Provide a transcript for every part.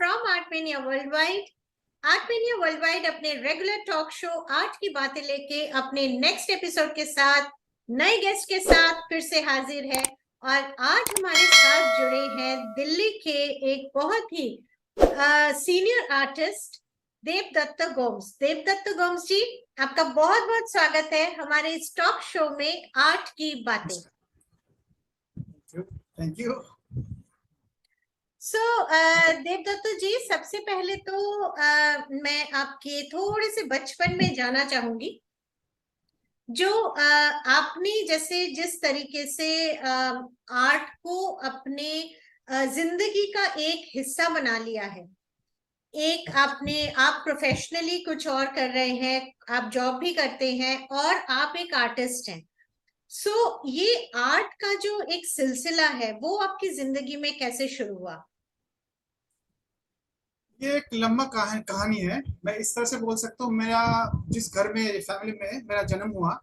From Artmania world wide. Artmania world wide अपने regular talk show art की बातें लेके अपने नेक्स्ट एपिसोड के साथ नए गेस्ट के साथ फिर से हाजिर है। और आज हमारे साथ जुड़े हैं दिल्ली के एक बहुत ही सीनियर आर्टिस्ट देवदत्त गोम्स। देवदत्त गोम्स जी, आपका बहुत बहुत स्वागत है हमारे इस टॉक शो में आर्ट की बातें। Thank you. देवदत्त जी, सबसे पहले तो मैं आपके थोड़े से बचपन में जाना चाहूंगी। जो आपने जैसे जिस तरीके से आर्ट को अपने जिंदगी का एक हिस्सा बना लिया है। आप प्रोफेशनली कुछ और कर रहे हैं, आप जॉब भी करते हैं और आप एक आर्टिस्ट हैं। ये आर्ट का जो एक सिलसिला है वो आपकी जिंदगी में कैसे शुरू हुआ? ये एक लंबा कहानी है। मैं इस तरह से बोल सकता हूँ, मेरा जिस घर में फैमिली में मेरा जन्म हुआ।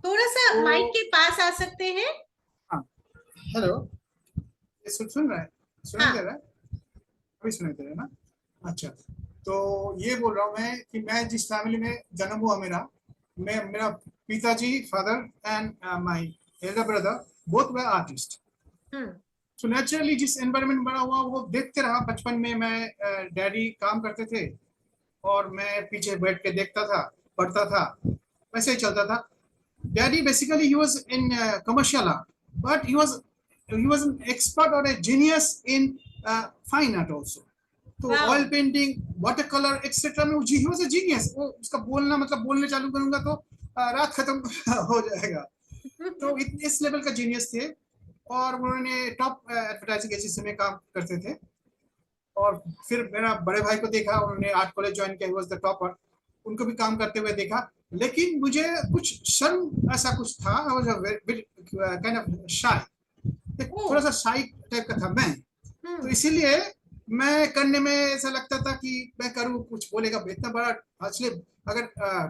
थोड़ा सा माइक के पास आ सकते हैं? हाँ, हेलो, ये सुन रहा है? सुनाई दे रहा है? अभी सुनाई दे रहा है ना? अच्छा, तो ये बोल रहा हूँ मैं कि मैं जिस फैमिली में जन्म हुआ मेरा पिताजी, father and my Elder brother both were artist. तो नेचुरली जिस एनवायरनमेंट बना हुआ वो देखते रहा। बचपन में मैं डैडी काम करते थे और मैं पीछे बैठ के देखता था, पढ़ता था, वैसे ही चलता था। Daddy basically he was in commercial art, but he was an expert और a genius in fine art also. तो oil painting, water colour etcetera में ही वाज ए जीनियस। वो उसका बोलना मतलब बोलने चालू करूंगा तो रात खत्म हो जाएगा। तो इस लेवल का जीनियस थे और उन्होंने टॉप एडवर्टाइजिंग एजेंसी में काम करते थे। और फिर मेरा बड़े भाई को देखा, उन्होंने आर्ट कॉलेज ज्वाइन किया, ही वाज द टॉपर। उनको भी काम करते हुए देखा, लेकिन मुझे कुछ शर्म ऐसा कुछ था। I was a kind of shy, थोड़ा सा शाय टाइप का था मैं। तो इसीलिए मैं करने में ऐसा लगता था कि मैं करूँ, कुछ बोलेगा इतना बड़ा। एक्चुअली अगर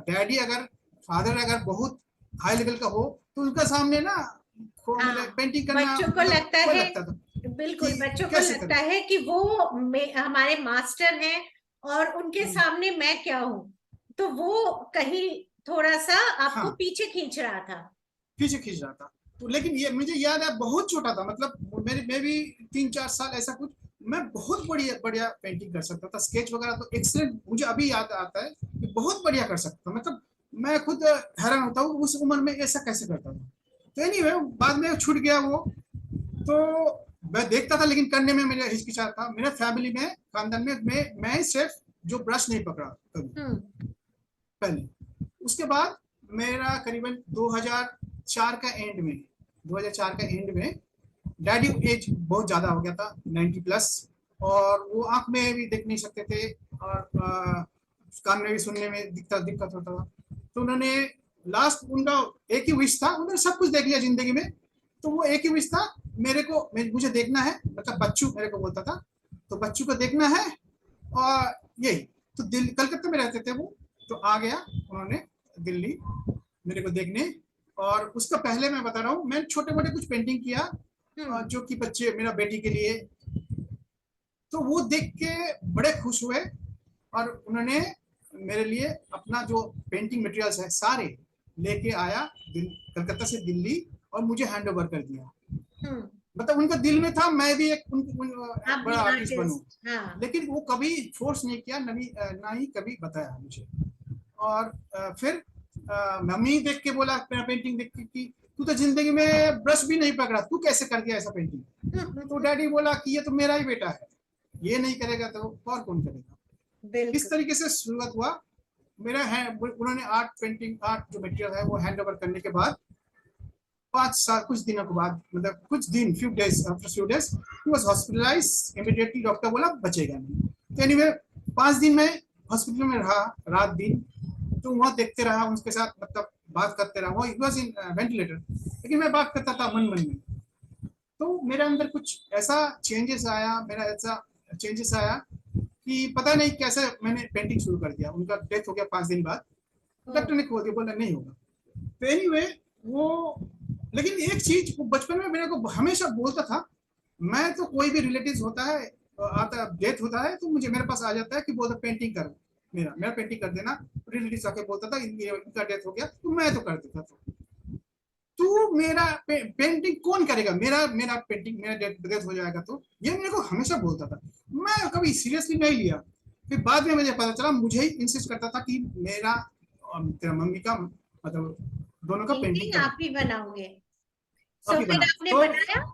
डैडी अगर फादर अगर बहुत हाई लेवल का हो तो उनका सामने ना पेंटिंग करना बच्चों को लगता है, था बिल्कुल बच्चों को लगता है कि वो हमारे मास्टर हैं और उनके सामने मैं क्या हूँ। तो वो कहीं थोड़ा सा आपको पीछे खींच रहा था। तो लेकिन ये मुझे याद है, बहुत छोटा था, मतलब मैं भी 3-4 साल ऐसा कुछ। मैं बहुत बढ़िया पेंटिंग कर सकता था, स्केच वगैरह तो एक्सीलेंट। मुझे अभी याद आता है कि बहुत बढ़िया कर सकता था। मतलब मैं खुद हैरान होता हूँ उस उम्र में ऐसा कैसे करता था। तो एनीवे बाद में छूट गया वो। तो मैं देखता था लेकिन करने में मेरा हिचकिचाहट था। मेरे फैमिली में, खानदान में मैं सिर्फ जो ब्रश नहीं पकड़ा कभी पहले। उसके बाद मेरा करीबन 2004 का एंड में डैडी एज बहुत ज्यादा हो गया था, 90 प्लस, और वो आंख में भी देख नहीं सकते थे और कान में भी सुनने में दिक्कत होता था। तो उन्होंने लास्ट उनका एक ही विश था, उन्होंने सब कुछ देख लिया जिंदगी में। तो वो एक ही विश था, मुझे देखना है, मतलब बच्चू मेरे को बोलता था, तो बच्चू को देखना है। और यही तो कलकत्ता में रहते थे वो, तो आ गया उन्होंने दिल्ली मेरे को देखने। और उसका पहले मैं बता रहा हूँ, मैं छोटे मोटे कुछ पेंटिंग किया जो कि बच्चे, मेरा बेटी के लिए। तो वो देख के बड़े खुश हुए और उन्होंने मेरे लिए अपना जो पेंटिंग मटेरियल्स है सारे लेके आया कलकत्ता से दिल्ली और मुझे हैंड ओवर कर दिया। मतलब उनका दिल में था मैं भी एक बड़ा आर्टिस्ट बनूं। लेकिन वो कभी फोर्स नहीं किया, ना ही कभी बताया मुझे। और फिर मम्मी देख के बोला, मेरा पेंटिंग देख के कि तू तो जिंदगी में ब्रश भी नहीं पकड़ा, तू कैसे कर दिया ऐसा पेंटिंग। तो डैडी बोला कि ये तो मेरा ही बेटा है, ये नहीं करेगा तो और कौन करेगा। इस तरीके से शुरुआत हुआ मेरा। उन्होंने पेंटिंग जो मटेरियल है वो हैंड ओवर करने के बाद 5 साल कुछ दिनों के बाद, मतलब कुछ दिन, few days he was hospitalised immediately. Doctor बोला बचेगा नहीं। तो एनीवे 5 दिन में हॉस्पिटल में रहा, रात दिन। तो वहाँ देखते रहा उनके साथ, मतलब बात करते रहा। वो वाज इन वेंटिलेटर, लेकिन मैं बात करता था मन में। तो मेरे अंदर कुछ ऐसा चेंजेस आया कि पता नहीं कैसे मैंने पेंटिंग शुरू कर दिया। उनका डेथ हो गया 5 दिन बाद, डॉक्टर ने खोल दिया, बोला नहीं होगा। तो एनीवे वो, लेकिन एक चीज बचपन में मेरे को हमेशा बोलता था, मैं तो कोई भी रिलेटिव होता है आता डेथ होता है तो मुझे मेरे पास आ जाता है कि बोलता पेंटिंग कर, मेरा मेरा पेंटिंग कर देना। रिलेटिव आके बोलता था इनका डेथ हो गया तो मैं तो कर देता था। तो मेरा पेंटिंग कौन करेगा, मेरा मेरा पेंटिंग मेरा डेथ हो जाएगा, तो ये मेरे को हमेशा बोलता था। मैं कभी सीरियसली नहीं लिया। फिर बाद में मुझे पता चला, मुझे ही इंसिस्ट करता था कि मेरा और तेरा मम्मी का मतलब दोनों का पेंटिंग पेंटिंग करो, आप ही बनाओगे? आप सो ही फिर बनाओ। आपने तो बनाया?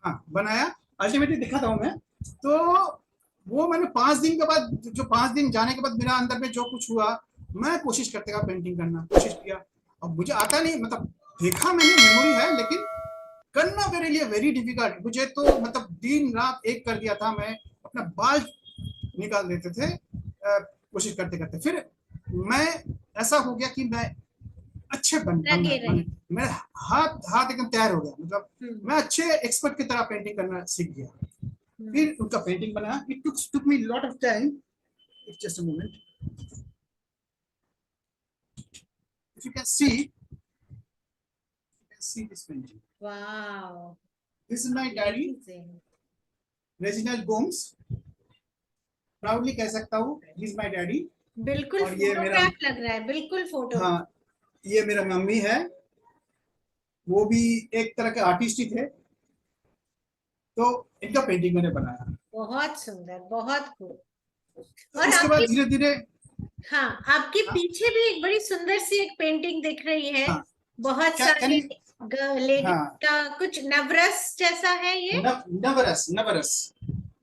हाँ बनाया, अल्टीमेटली दिखाता हूँ मैं। तो वो मैंने 5 दिन के बाद, जो 5 दिन जाने के बाद मेरा अंदर में जो कुछ हुआ, मैं कोशिश करते का पेंटिंग करना कोशिश किया। अब मुझे आता नहीं, मतलब देखा मैंने, मेमोरी है, लेकिन करना मेरे लिए वेरी डिफिकल्ट। मुझे तो मतलब दिन रात एक कर दिया था, मैं अपना बाल निकाल देते थे कोशिश करते करते। फिर मैं ऐसा हो गया कि मैं अच्छे बनना लगे रहे। बने, मेरा हाथ हाथ एकदम तैयार हो गया, मतलब हम्म। मैं अच्छे एक्सपर्ट की तरह पेंटिंग करना सीख गया। हम्म। फिर उनका पेंटिंग बना, it took me lot of time. Just a moment, if you can see this painting, wow, this is my diary, amazing. Reginald Gomes, proudly कह सकता हूँ, ही इज माय डैडी। बिल्कुल और ये मेरा, फोटोग्राफ लग रहा है, बिल्कुल हाँ फोटोग्राफ। ये मेरा मम्मी है, वो भी एक तरह के आर्टिस्ट ही थे। तो इनका पेंटिंग मैंने बनाया। बहुत सुंदर, बहुत खूब। तो और इसके बाद आपकी, धीरे धीरे, हाँ, आपके हाँ पीछे भी एक बड़ी सुंदर सी एक पेंटिंग दिख रही है। हाँ, बहुत कैन सारे यू, लेडी हाँ का कुछ नवरस जैसा है ये। नवरस नवरस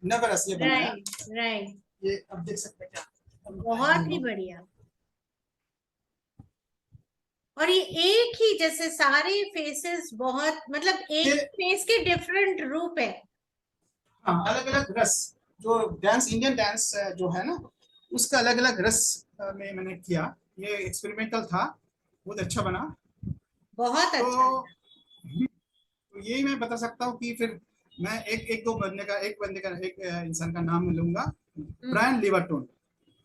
नवरस ये बनाया। Right, right. ये अब देख सकते हैं क्या, I बहुत don't ही know। बढ़िया। और ये एक ही जैसे सारे फेसेस, बहुत मतलब एक ये फेस के डिफरेंट रूप है। हाँ अलग अलग रस, जो डांस इंडियन डांस जो है ना, उसका अलग अलग रस में मैंने किया। ये एक्सपेरिमेंटल था, बहुत अच्छा बना। बहुत अच्छा तो, लगा। तो यही मैं बता सकता हूँ कि फिर मैं एक एक दो बंदे का एक इंसान का नाम लूंगा, हम्म। ब्रायन लिवरटून।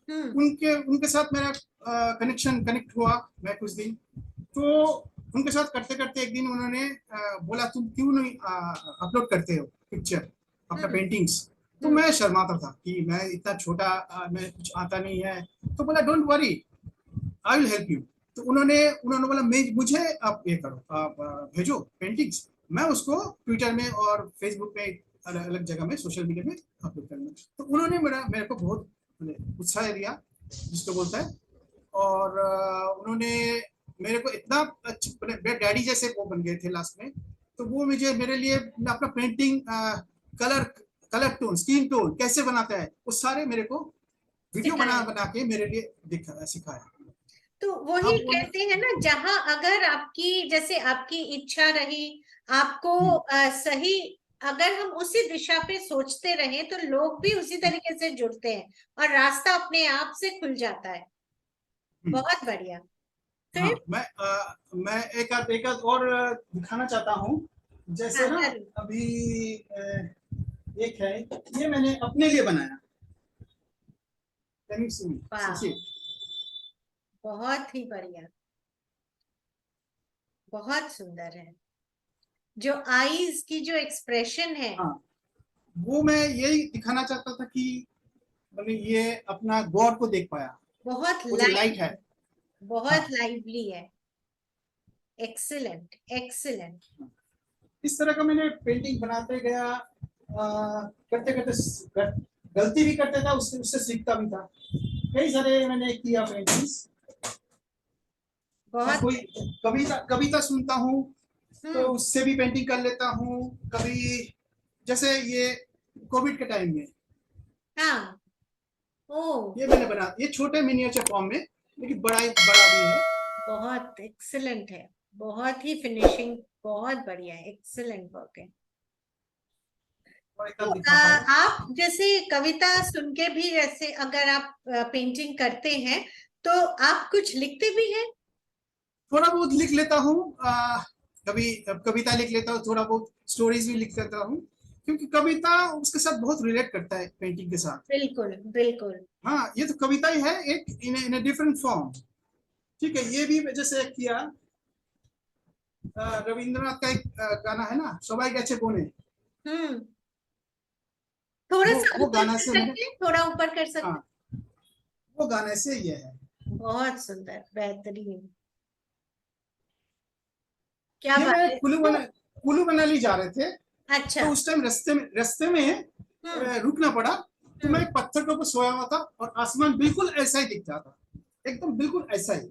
हम्म। उनके उनके साथ मेरा कनेक्ट हुआ मैं कुछ दिन। तो उनके साथ करते करते एक दिन उन्होंने बोला तुम क्यों नहीं अपलोड करते हो पिक्चर, अपना हम्म। पेंटिंग्स। तो हम्म। मैं शर्माता था कि मैं इतना छोटा, मैं कुछ आता नहीं है। तो बोला don't worry, I will help you. तो उन्होंने उन्होंने बोला मैं मुझे आप ये करो, आप भेजो पेंटिंग्स, मैं उसको ट्विटर में और फेसबुक में अलग अलग जगह में सोशल मीडिया में अपलोड करूंगा। तो उन्होंने मेरे को बहुत उत्साह दिया, जिसको बोलता है। और उन्होंने मेरे को इतना अच्छा, मेरे डैडी जैसे वो बन गए थे लास्ट में। तो वो मुझे मेरे लिए अपना painting colour colour tone skin tone कैसे बनाता है, वो सारे मेरे को वीडियो बना सिखाया। बना के मेरे लिए सिखाया। तो वही अब वो कहते हैं ना, जहां अगर आपकी जैसे आपकी इच्छा रही, आपको सही, अगर हम उसी दिशा पे सोचते रहें तो लोग भी उसी तरीके से जुड़ते हैं और रास्ता अपने आप से खुल जाता है। बहुत बढ़िया। हाँ फिर? मैं एक आध और दिखाना चाहता हूँ। हाँ, जैसे ना जरूर। अभी एक है, ये मैंने अपने लिए बनाया। कैन यू सी वाह, बहुत ही बढ़िया, बहुत सुंदर है। जो आईज की जो एक्सप्रेशन है, हाँ वो मैं यही दिखाना चाहता था कि मतलब ये अपना गॉड को देख पाया, बहुत वो जो लाइट है। लाइव, बहुत हाँ लाइवली है। Excellent, excellent. इस तरह का मैंने पेंटिंग बनाते गया, करते करते गलती भी करता था, उससे उससे सीखता भी था। कई सारे मैंने किया पेंटिंग्स। मैं बहुत। कोई कविता कविता सुनता हूँ तो हम्म। उससे भी पेंटिंग कर लेता हूँ कभी। जैसे ये कोविड के टाइम में हाँ। ओ, ये मैंने बना, ये छोटे मिनिएचर फॉर्म में, लेकिन बड़ा भी है। बहुत एक्सीलेंट है। बहुत ही फिनिशिंग, बहुत बढ़िया है, एक्सीलेंट वर्क है। और एक तो दिखाता हूँ। आप जैसे कविता सुन के भी, जैसे अगर आप पेंटिंग करते हैं तो आप कुछ लिखते भी हैं? थोड़ा बहुत लिख लेता हूँ, कभी कविता लिख लेता हूँ, थोड़ा बहुत स्टोरीज भी लिख लेता हूँ, क्योंकि कविता उसके साथ बहुत रिलेट करता है पेंटिंग के साथ। बिल्कुल, बिल्कुल। हाँ ये तो कविता ही है, एक इन डिफरेंट फॉर्म। ठीक है, ये भी जैसे किया, रविंद्रनाथ का एक गाना है ना, सबाई गैचे कोने। हम्म। थोड़ा वो सा वो ऊपर गाना कर से मैंने, सकते हैं, थोड़ा ऊपर कर सकते हाँ, हैं। वो गाने से ये है। बहुत सुंदर, बेहतरीन, क्या ये बात मैं है। कुल्लू मनाली जा रहे थे, अच्छा। तो उस टाइम रास्ते में हम्म। रुकना पड़ा। तो मैं हम्म। एक पत्थर के ऊपर सोया हुआ था और आसमान बिल्कुल ऐसा ही दिखता था, एकदम बिल्कुल ऐसा ही।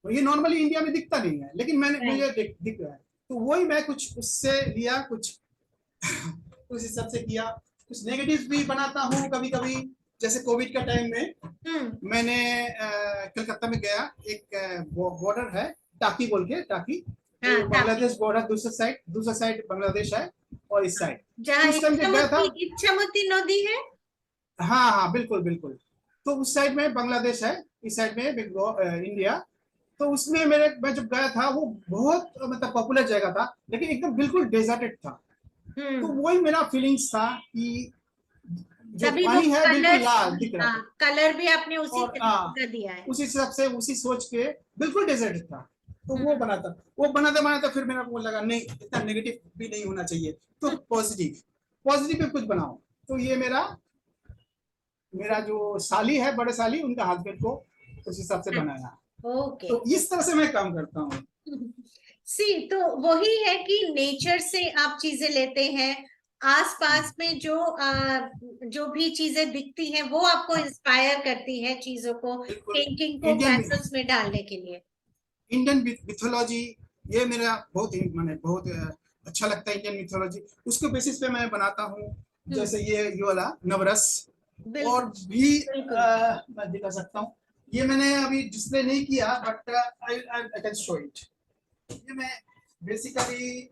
और ये नॉर्मली इंडिया में दिखता नहीं है, लेकिन मुझे राइट। दिख रहा है। तो वही मैं कुछ उससे लिया, कुछ उस हिसाब से किया। कुछ नेगेटिव भी बनाता हूँ कभी कभी। जैसे कोविड का टाइम में हम्म। मैंने कलकत्ता में गया, एक बॉर्डर है टाकी बोल के, टाकी, हाँ, जो ताकि बांग्लादेश बॉर्डर, दूसरा साइड बांग्लादेश है और इस साइड। जहाँ तो उस टाइम जब गया था, इच्छामती नदी है। हाँ हाँ बिल्कुल बिल्कुल। तो उस साइड में बांग्लादेश है, इस साइड में इंडिया। तो उसमें मैं जब गया था, वो बहुत मतलब पॉपुलर जगह था, लेकिन एकदम बिल्कुल डेजर्टेड था। तो हम्म। वही मेरा फीलिंग्स था कि जो तभी वो पानी है बिल्कुल कलर्स, लाल दिख रहा हाँ, था। कलर भी आपने उसी और तरीके का दिया है। उसी हिसाब से, उसी सोच के, बिल्कुल डेजर्ट था। तो हम्म। वो बनाते बनाते फिर मेरा को लगा नहीं, इतना नेगेटिव भी नहीं होना चाहिए, तो पॉजिटिव, पॉजिटिव पे कुछ बनाओ। तो ये मेरा मेरा जो साली है, बड़े साली, उनका हस्बैंड को उस हिसाब से बनाया। ओके। तो इस तरह से मैं काम करता हूँ। सी तो वही है कि नेचर से आप चीजें लेते हैं, आसपास में जो भी चीजें दिखती हैं वो आपको हाँ, इंस्पायर करती है चीजों को, बिल्कुल। पेंटिंग को इंडियन कैनवस में डालने के लिए। इंडियन मिथोलॉजी, ये मेरा बहुत ही मैंने बहुत अच्छा लगता है, इंडियन मिथोलॉजी। उसके बेसिस पे मैं बनाता हूँ। हम्म। जैसे ये वाला नवरस। और बिल्कुल। भी बिल्कुल। मैं दिखा सकता हूँ। ये मैंने अभी डिस्प्ले नहीं किया, but I can show it. ये मैं बेसिकली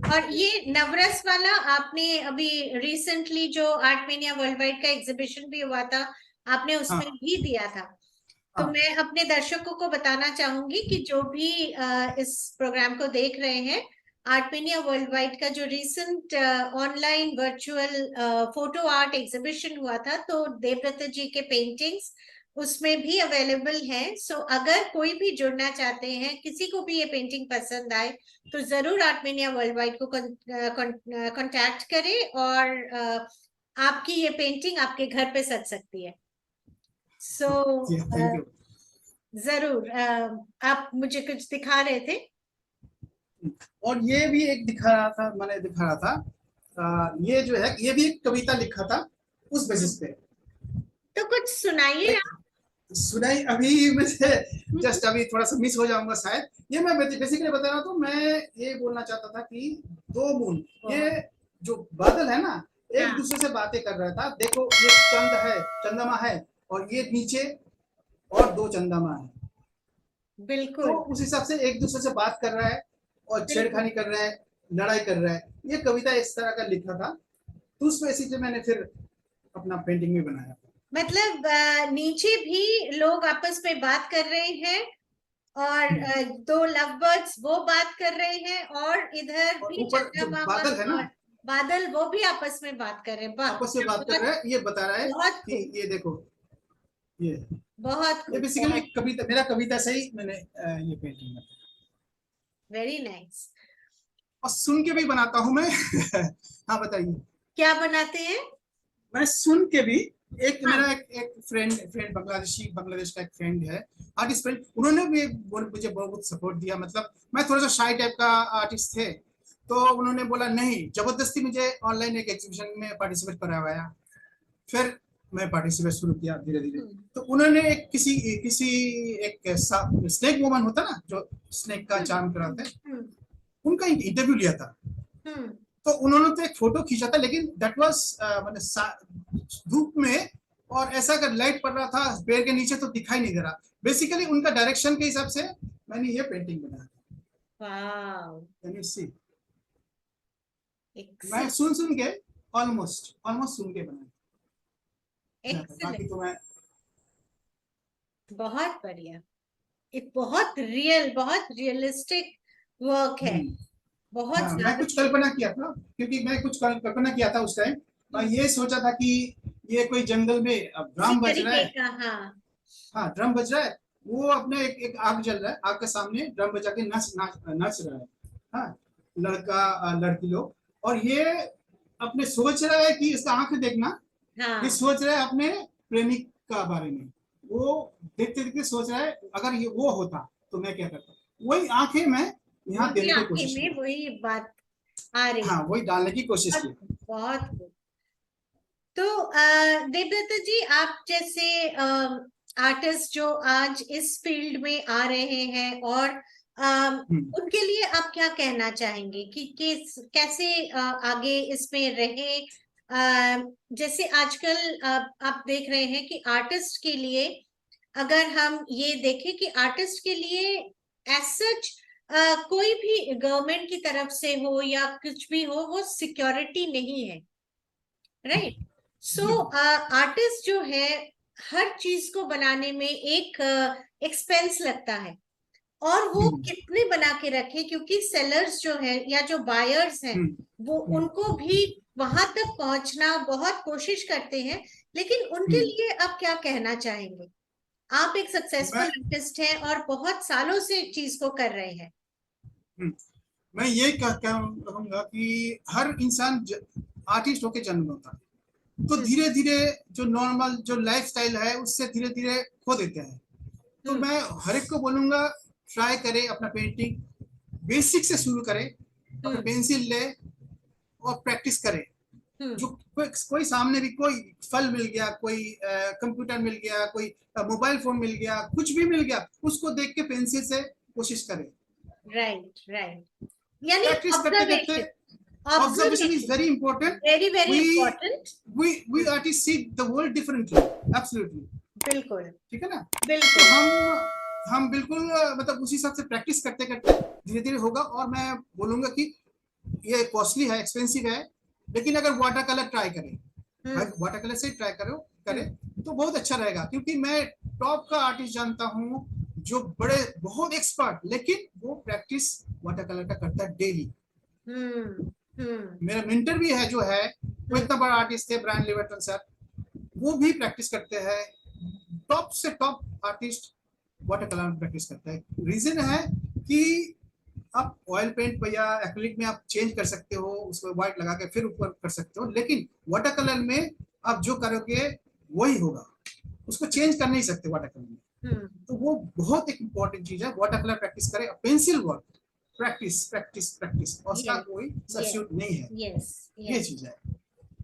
और ये नवरस वाला आपने अभी रिसेंटली जो आर्ट मेनिया वर्ल्ड वाइड का एग्जीबिशन भी हुआ था, आपने उसमें हाँ भी दिया था। तो हाँ मैं अपने दर्शकों को बताना चाहूंगी कि जो भी इस प्रोग्राम को देख रहे हैं, आर्टमेनिया वर्ल्ड वाइड का जो recent online virtual photo art exhibition हुआ था, तो देवव्रत जी के पेंटिंग्स उसमें भी अवेलेबल हैं। सो अगर कोई भी जुड़ना चाहते हैं, किसी को भी ये पेंटिंग पसंद आए, तो जरूर आर्टमेनिया वर्ल्ड वाइड को कांटेक्ट करें, और आपकी ये पेंटिंग आपके घर पे सज सकती है। So thank you. जरूर, आप मुझे कुछ दिखा रहे थे। और ये भी एक दिखा रहा था, ये जो है, ये भी एक कविता लिखा था उस बेसिस पे। तो कुछ सुनाइए एक आप। सुनाई अभी मुझे, जस्ट अभी थोड़ा सा मिस हो जाऊंगा शायद। ये मैं बेसिकली बता रहा हूँ। मैं ये बोलना चाहता था कि दो मून, ये बहुत। जो बादल है ना, एक हाँ। दूसरे से बातें कर रहा था। देखो, ये चंद है, चंद्रमा है, और ये नीचे और दो चंद्रमा है। तो बिल्कुल। उस हिसाब से एक दूसरे से बात कर रहा है और बिल्कुल। छेड़खानी कर रहा है, लड़ाई कर रहा है। ये कविता इस तरह का लिखा था। तो उस बेसिस पे मैंने फिर अपना पेंटिंग में बनाया। मतलब नीचे भी लोग आपस में बात कर रहे हैं, और दो लव बर्ड्स वो बात कर रहे हैं, और इधर और भी ऊपर जो चंद्रमा बादल है ना, और बादल वो भी आपस में बात कर रहे हैं। वाह, आपस में बात कर बहुत, रहा है, ये बता रहा है बहुत कि खूब। ये देखो, ये बहुत ये खूब, बेसिकली बहुत एक कविता, मेरा कविता से ही मैंने ये पेंटिंग बनाई। Very nice. और सुन के भी बनाता हूँ मैं। हाँ बताइए। क्या बनाते हैं। मैं सुन के भी, एक हाँ। मेरा एक फ्रेंड बांग्लादेश का एक फ्रेंड है, आर्टिस्ट फ्रेंड। उन्होंने भी मुझे बहुत सपोर्ट दिया। मतलब मैं थोड़ा सा शाई टाइप का आर्टिस्ट थे, तो उन्होंने बोला नहीं, जबरदस्ती मुझे ऑनलाइन एक एग्जीबिशन में पार्टिसिपेट करवाया। फिर मैं पार्टिसिपेट शुरू किया धीरे धीरे। हम्म। तो उन्होंने एक किसी किसी एक स्नेक वुमन होता ना, जो स्नेक का हम्म। चार्म कराते हैं, हम्म। उनका इंटरव्यू लिया था। हम्म। तो उन्होंने तो एक फोटो खींचा था, लेकिन दैट वाज मतलब धूप में, और ऐसा अगर लाइट पड़ रहा था पेड़ के नीचे तो दिखाई नहीं दे रहा। बेसिकली उनका डायरेक्शन के हिसाब से मैंने ये पेंटिंग बनाया। वाह। Can you see? मैं एक्सीलेंट। सुन सुन के, ऑलमोस्ट ऑलमोस्ट सुन के बनाया था। बाकी एक्सीलेंट। तो मैं बहुत बढ़िया। एक बहुत रियल, बहुत रियलिस्टिक वर्क है। बहुत हाँ, मैं ज्यादा। कुछ कल्पना किया था, क्योंकि मैं कुछ कल्पना किया था उस टाइम। मैं हम्म। ये सोचा था कि ये कोई जंगल में अब इसी ड्रम बज रहा तरीके है। का, हाँ। हाँ, ड्रम बज रहा है। वो अपने एक आग जल रहा है, आग के सामने ड्रम बजा के नच नच नच रहा है। हाँ, लड़का लड़की लोग। और ये अपने सोच रहा है कि इसका आंख देखना, हाँ ये सोच रहा है अपने प्रेमिक का बारे में, वो देखते देखते सोच रहा है अगर ये वो होता तो मैं क्या करता, वही आंखें मैं यहाँ वही देने की आंखें कोशिश में की। वही बात आ रही हाँ, है। वही डालने की कोशिश बहुत की। बहुत खूब। तो देवदत्ता जी, आप जैसे आर्टिस्ट जो आज इस फील्ड में आ रहे हैं, और उनके लिए आप क्या कहना चाहेंगे कि कैसे आगे इसमें रहे? जैसे आजकल आप देख रहे हैं कि आर्टिस्ट के लिए, अगर हम ये देखें कि आर्टिस्ट के लिए एज सच कोई भी गवर्नमेंट की तरफ से हो या कुछ भी हो, वो सिक्योरिटी नहीं है, राइट? सो आर्टिस्ट जो है, हर चीज को बनाने में एक एक्सपेंस लगता है, और वो कितने बना के रखे, क्योंकि सेलर्स जो है या जो बायर्स हैं, वो उनको भी वहां तक पहुंचना बहुत कोशिश करते हैं। लेकिन उनके लिए आप क्या कहना चाहेंगे? आप एक सक्सेसफुल मैं आर्टिस्ट हैं और बहुत सालों से एक चीज को कर रहे हैं। मैं ये कहूंगा कि हर इंसान आर्टिस्ट होके जन्म होता है, तो धीरे धीरे जो नॉर्मल जो लाइफस्टाइल है उससे धीरे धीरे खो देते हैं। तो मैं हर एक को बोलूंगा, ट्राई करे अपना पेंटिंग बेसिक से शुरू करे, अपना पेंसिल ले और प्रैक्टिस करे। जो कोई सामने भी कोई फल मिल गया, कोई कंप्यूटर मिल गया, कोई मोबाइल फोन मिल गया, कुछ भी मिल गया, उसको देख के पेंसिल से कोशिश करे। राइट राइट, यानी प्रैक्टिस करते करते observation, observation is observation very important. Very very we important. we artists see the world differently, absolutely, बिल्कुल ठीक है ना? तो बिल्कुल। हम बिल्कुल मतलब उसी हिसाब से प्रैक्टिस करते करते धीरे धीरे होगा। और मैं बोलूंगा कि ये कॉस्टली है, एक्सपेंसिव है, लेकिन अगर वाटर कलर ट्राई करें, वाटर कलर से ट्राई करें तो बहुत अच्छा रहेगा। क्योंकि मैं टॉप का आर्टिस्ट जानता हूँ जो बड़े बहुत एक्सपर्ट, लेकिन वो प्रैक्टिस वाटर कलर का करता है डेली। मेरा मेंटर भी है जो है, वो इतना बड़ा आर्टिस्ट थे, ब्रायन लिवर्टन सर, वो भी प्रैक्टिस करते हैं। टॉप से टॉप आर्टिस्ट वाटर कलर में प्रैक्टिस करते हैं। रीजन है कि आप ऑयल पेंट या एक्रिलिक में आप चेंज कर सकते हो, उसको व्हाइट लगा के फिर ऊपर कर सकते हो, लेकिन वाटर कलर में आप जो करोगे वही होगा, उसको चेंज कर नहीं सकते वाटर कलर में। तो वो बहुत एक इंपॉर्टेंट चीज है, वाटर कलर प्रैक्टिस करें। Pencil work practice practice practice, उसका कोई सब्स्टिट्यूट नहीं है। ये चीज है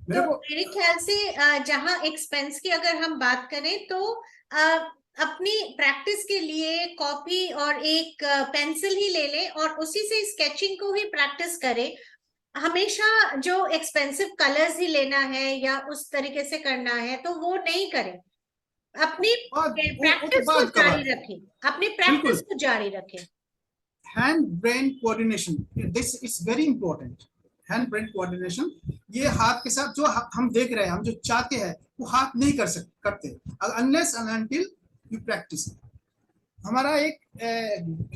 तो मेरे ख्याल से जहां एक्सपेंस की अगर हम बात करें, तो अपनी प्रैक्टिस के लिए कॉपी और एक पेंसिल ही ले ले और उसी से स्केचिंग को ही प्रैक्टिस करे। हमेशा जो एक्सपेंसिव कलर्स ही लेना है या उस तरीके से करना है, तो वो नहीं करें। अपनी वो तो प्रैक्टिस को बाद का बात जारी है। रखें, अपनी प्रैक्टिस को जारी रखें। Hind brain coordination, this is very important. Hind brain coordination, ये हाथ के साथ जो हम देख रहे हैं, हम जो चाहते हैं वो हाथ नहीं करते unless and until you practice. हमारा एक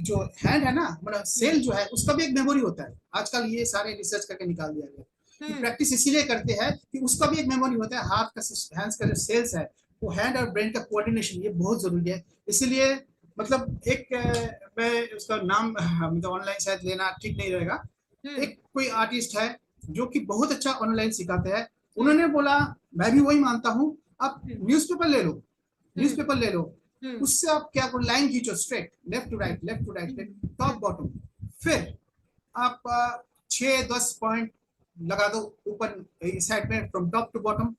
जो हैंड है ना, मतलब सेल जो है, उसका भी एक मेमोरी होता है। आजकल ये सारे रिसर्च करके निकाल दिया गया। प्रैक्टिस इसीलिए करते हैं कि उसका भी एक मेमोरी होता है। हाथ का, हैंड्स का जो सेल्स है, वो हैंड और ब्रेन का कोऑर्डिनेशन, ये बहुत जरूरी है। इसीलिए मतलब एक मैं उसका नाम मतलब ऑनलाइन शायद लेना ठीक नहीं रहेगा। एक कोई आर्टिस्ट है जो कि बहुत अच्छा ऑनलाइन सिखाते हैं। उन्होंने बोला, मैं भी वही मानता हूँ, आप न्यूज़पेपर ले लो, न्यूज़पेपर ले लो, उससे आप क्या करो, लाइन खींचो straight, left to right, left to right, top bottom, फिर आप 6-10 पॉइंट लगा दो ऊपर साइड में, फ्रॉम टॉप टू बॉटम,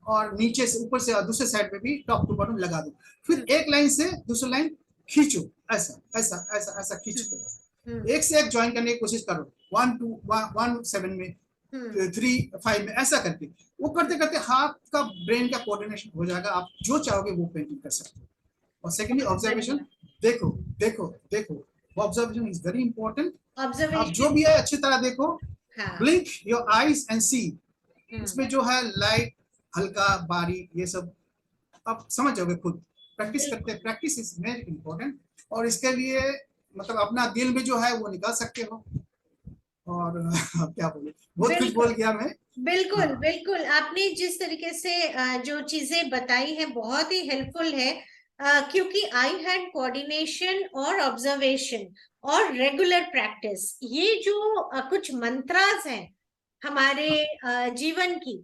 और नीचे से ऊपर से दूसरे साइड में भी टॉप टू बॉटम लगा दो। फिर एक लाइन से दूसरी लाइन खींचो, ऐसा ऐसा ऐसा ऐसा खींचते रहो, एक से एक ज्वाइन करने की कोशिश करो, 1-2-1-7 में, 3-5 में, ऐसा करके। वो करते करते हाथ का ब्रेन का कोऑर्डिनेशन हो जाएगा, आप जो चाहोगे वो पेंटिंग कर सकते हो। और सेकेंडली ऑब्जर्वेशन, देखो देखो देखो, ऑब्जर्वेशन इज वेरी इंपॉर्टेंट। आप जो भी है अच्छी तरह देखो, ब्लिंक योर आईज एंड सी, इसमें जो है लाइट, हल्का, बारीक, ये सब आप समझ जाओगे खुद। प्रैक्टिस करते, प्रैक्टिस इज वेरी इंपॉर्टेंट। और इसके लिए मतलब अपना दिल में जो है वो निकाल सकते हो। और क्या बोले, बहुत कुछ बोल गया मैं। बिल्कुल बिल्कुल, आपने जिस तरीके से जो चीजें बताई हैं बहुत ही हेल्पफुल है। क्योंकि आई हैंड कोऑर्डिनेशन और ऑब्जर्वेशन और रेगुलर प्रैक्टिस, ये जो कुछ मंत्रास हैं, हमारे जीवन की।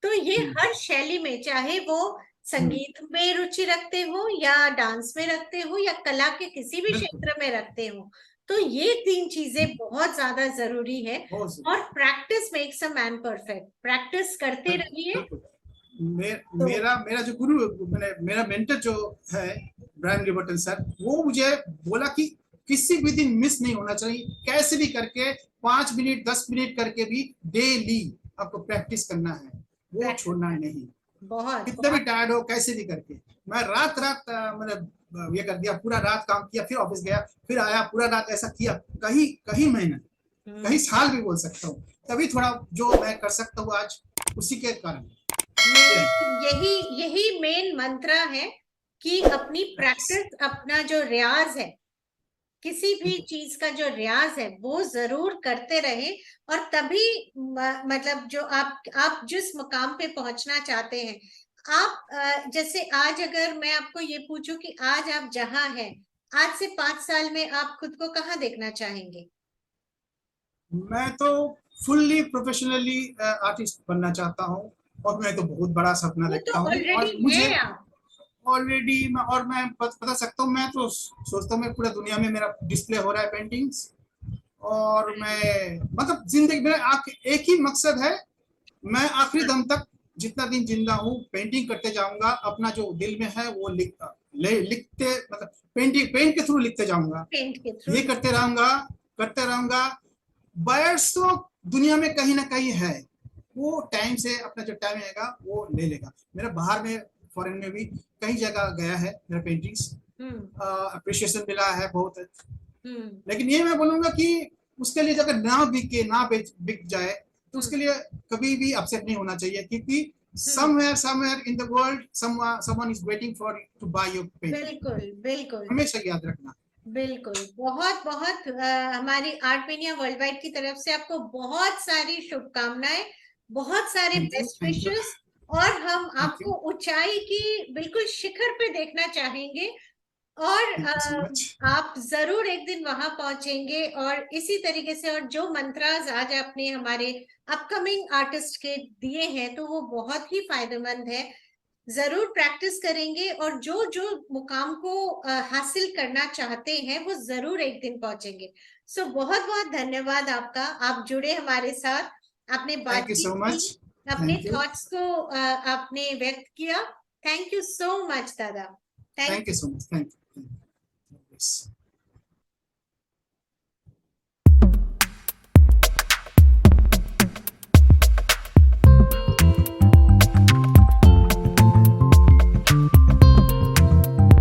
तो ये हर शैली में, चाहे वो संगीत में रुचि रखते हो या डांस में रखते हो या कला के किसी भी बिल्कुल क्षेत्र में रखते हो, तो ये 3 चीजें बहुत ज्यादा जरूरी है। बहुत और practice makes a man perfect. Practice करते रहिए। बिल्कुल। तो मेरा मेरा जो गुरु, मेरा मेंटर जो है ब्रायन लिबर्टन सर, वो मुझे बोला कि किसी भी दिन मिस नहीं होना चाहिए, कैसे भी करके 5 मिनट 10 मिनट करके भी डेली आपको प्रैक्टिस करना है, वो प्रैक्टिस छोड़ना नहीं। बहुत कितना भी बहुत टायर्ड हो, कैसे भी करके। मैं रात रात मतलब ये कर दिया, पूरा रात काम किया, फिर ऑफिस गया, फिर आया, पूरा रात ऐसा किया, कहीं कहीं महीना, कहीं साल भी बोल सकता हूँ। तभी थोड़ा जो मैं कर सकता हूँ आज, उसी के कारण। यही यही मेन मंत्र है कि अपनी प्रैक्टिस, अपना जो रियाज है, किसी भी चीज का जो रियाज है वो जरूर करते रहे। और तभी मतलब जो आप जिस मुकाम पे पहुंचना चाहते हैं, आप जैसे आज अगर मैं आपको ये पूछूं कि आज आप जहां हैं, आज से 5 साल में आप खुद को कहाँ देखना चाहेंगे? मैं तो फुल्ली प्रोफेशनली आर्टिस्ट बनना चाहता हूँ, और मैं तो बहुत बड़ा सपना वो तो देखता हूँ। ऑलरेडी और मुझे है आप। ऑलरेडी मैं बता सकता हूँ, मैं तो सोचता हूँ मैं पूरा दुनिया में मेरा डिस्प्ले हो रहा है पेंटिंग्स। और मैं मतलब जिंदगी में एक ही मकसद है, मैं आखिरी दम तक जितना दिन जिंदा हूँ पेंटिंग करते जाऊंगा, अपना जो दिल में है वो लिखते मतलब पेंट के थ्रू लिखते जाऊंगा, पेंट के थ्रू। ये करते रहूंगा। बायर्स तो दुनिया में कहीं ना कहीं है, वो टाइम से अपना जो टाइम आएगा वो ले लेगा। मेरा बाहर में फॉरेन में भी कई जगह गया है मेरा पेंटिंग्स, अप्रिशिएशन मिला है बहुत। लेकिन ये मैं बोलूंगा कि उसके लिए अगर ना बिके, ना बिक जाए, तो उसके लिए कभी भी अपसेट नहीं होना चाहिए, क्योंकि somewhere in the world someone is waiting for to buy your painting। बिल्कुल बिल्कुल हमेशा याद रखना। बिल्कुल। बहुत बहुत हमारी आर्टपेनिया वर्ल्ड वाइड की तरफ से आपको बहुत सारी शुभकामनाएं, बहुत सारे thank you, best thank you, wishes. और हम थैंक आपको यू, ऊंचाई की बिल्कुल शिखर पे देखना चाहेंगे। और थैंक यू सो मच। आप जरूर एक दिन वहां पहुंचेंगे। और इसी तरीके से, और जो मंत्रास आज आपने हमारे अपकमिंग आर्टिस्ट के दिए हैं, तो वो बहुत ही फायदेमंद है। जरूर प्रैक्टिस करेंगे और जो जो मुकाम को हासिल करना चाहते हैं वो जरूर एक दिन पहुंचेंगे। सो बहुत बहुत धन्यवाद आपका। आप जुड़े हमारे साथ, आपने थैंक यू बातचीत सो की, मच। अपने थैंक यू, थॉट्स को आपने व्यक्त किया। थैंक यू सो मच दादा। Thank thank you so much, thank you.